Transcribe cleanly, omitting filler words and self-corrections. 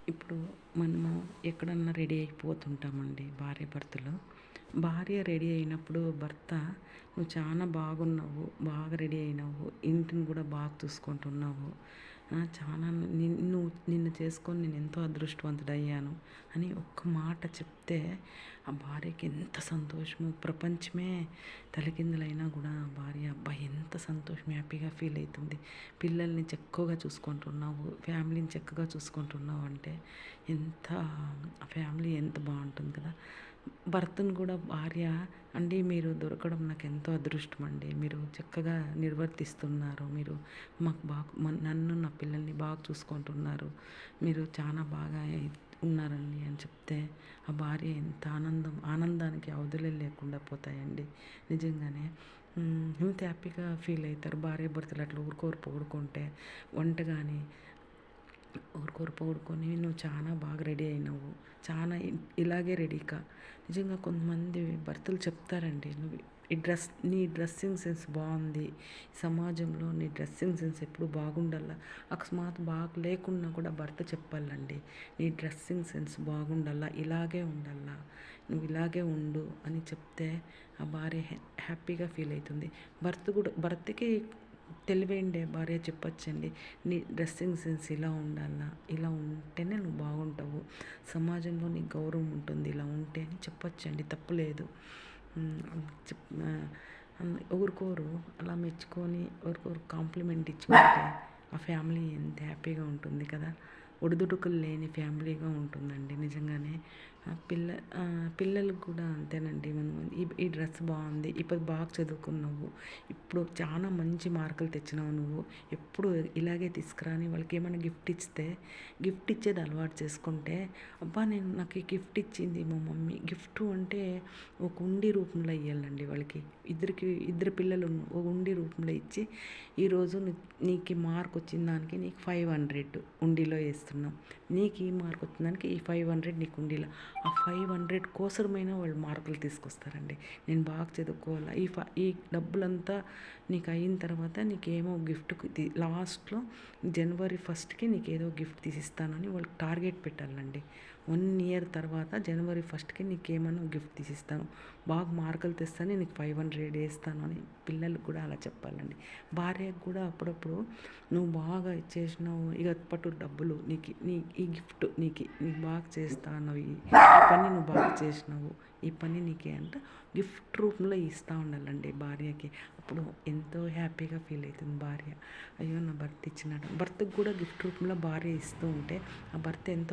ఇప్పుడు మనము ఎక్కడన్నా రెడీ అయిపోతుంటామండి భార్యాభర్తలు. భార్య రెడీ అయినప్పుడు భర్త "నువ్వు చాలా బాగున్నావు, బాగా రెడీ అయినావు, ఇంటిని కూడా బాగా చూసుకుంటున్నావు. చాలా నిన్ను చేసుకొని నేను ఎంతో అదృష్టవంతుడయ్యాను" అని ఒక్క మాట చెప్తే ఆ భార్యకి ఎంత సంతోషమో, ప్రపంచమే తలకిందులైనా కూడా ఆ భార్య అబ్బా ఎంత సంతోషం హ్యాపీగా ఫీల్ అవుతుంది. పిల్లల్ని చక్కగా చూసుకుంటున్నావు, ఫ్యామిలీని చక్కగా చూసుకుంటున్నావు అంటే ఎంత ఫ్యామిలీ ఎంత బాగుంటుంది కదా. భర్తను కూడా భార్య అండి మీరు దొరకడం నాకు ఎంతో అదృష్టం అండి, మీరు చక్కగా నిర్వర్తిస్తున్నారు, మీరు మాకు బాగా నన్ను నా పిల్లల్ని బాగా చూసుకుంటున్నారు, మీరు చాలా బాగా ఉన్నారండి అని చెప్తే ఆ భార్య ఎంత ఆనందానికి అవధులే లేకుండా పోతాయండి నిజంగానే. ఎంత హ్యాపీగా ఫీల్ అవుతారు భార్యాభర్తలు అట్లా ఊరుకోరు పొగుడుకుంటే. వంట కానీ ఊరుకోరు పొగుడుకొని "నువ్వు చాలా బాగా రెడీ అయినావు, చాలా ఇలాగే రెడీ కా". నిజంగా కొంతమంది భర్తలు చెప్తారండి, "నువ్వు నీ డ్రెస్సింగ్ సెన్స్ బాగుంది, సమాజంలో నీ డ్రెస్సింగ్ సెన్స్ ఎప్పుడు బాగుండాల". అకస్మాత్ బాగా లేకున్నా కూడా భర్త చెప్పాలండి, "నీ డ్రెస్సింగ్ సెన్స్ బాగుండాల, ఇలాగే ఉండాల, నువ్వు ఇలాగే ఉండు" అని చెప్తే ఆ భార్య హ్యాపీగా ఫీల్ అవుతుంది. భర్తకి తెలివైండే భార్య చెప్పొచ్చండి, "నీ డ్రెస్సింగ్ సెన్స్ ఇలా ఉండాలా, ఇలా ఉంటేనే నువ్వు బాగుంటావు, సమాజంలో నీకు గౌరవం ఉంటుంది ఇలా ఉంటే" అని చెప్పొచ్చండి, తప్పులేదు. ఊరుకోరు అలా మెచ్చుకొని ఊరుకోరు కాంప్లిమెంట్ ఇచ్చుకుంటే ఆ ఫ్యామిలీ ఎంత హ్యాపీగా ఉంటుంది కదా. ఒడిదుడుకులు లేని ఫ్యామిలీగా ఉంటుందండి నిజంగానే. పిల్లలకు కూడా అంతేనండి. మనం ఈ డ్రెస్ బాగుంది, ఇప్పుడు బాగా చదువుకున్నావు, ఇప్పుడు చాలా మంచి మార్కులు తెచ్చినావు, నువ్వు ఎప్పుడు ఇలాగే తీసుకురా అని వాళ్ళకి ఏమైనా గిఫ్ట్ ఇస్తే, గిఫ్ట్ ఇచ్చేది అలవాటు చేసుకుంటే, అబ్బా నాకు ఈ గిఫ్ట్ ఇచ్చింది మా మమ్మీ, గిఫ్ట్ అంటే ఒక ఉండి రూపంలో ఇవ్వాలండి వాళ్ళకి. ఇద్దరు పిల్లలు ఒక ఉండి రూపంలో ఇచ్చి, ఈరోజు నీకు మార్క్ వచ్చిన దానికి నీకు 500 ఉండిలో వేస్తున్నాం, నీకు ఈ మార్క్ వచ్చిన దానికి ఈ 500 నీకు ఉండిలో. ఆ 500 కోసమైనా వాళ్ళు మార్కులు తీసుకొస్తారండి. నేను బాగా చదువుకోవాలా, ఈ డబ్బులంతా నీకు అయిన తర్వాత నీకేమో గిఫ్ట్కి లాస్ట్లో జనవరి 1కి నీకు ఏదో గిఫ్ట్ తీసిస్తానని వాళ్ళకి టార్గెట్ పెట్టాలండి. 1 ఇయర్ తర్వాత జనవరి 1కి నీకేమన్నా గిఫ్ట్ తీసిస్తాను, బాగా మార్కులు తెస్తాను, నీకు 500 వేస్తాను అని పిల్లలకు కూడా అలా చెప్పాలండి. భార్యకు కూడా అప్పుడప్పుడు "నువ్వు బాగా ఇచ్చేసినావు, ఇక పట్టు డబ్బులు, ఈ గిఫ్ట్ నీకు బాగా చేస్తాను, ఈ పని నువ్వు బాగా చేసినావు, ఈ పని నీకే" అంట గిఫ్ట్ రూపంలో ఇస్తూ ఉండాలండి భార్యకి. అప్పుడు ఎంతో హ్యాపీగా ఫీల్ అవుతుంది భార్య. అయ్యో నా భర్త ఇచ్చినాడు. భర్తకు కూడా గిఫ్ట్ రూపంలో భార్య ఇస్తూ ఉంటే ఆ భర్త ఎంతో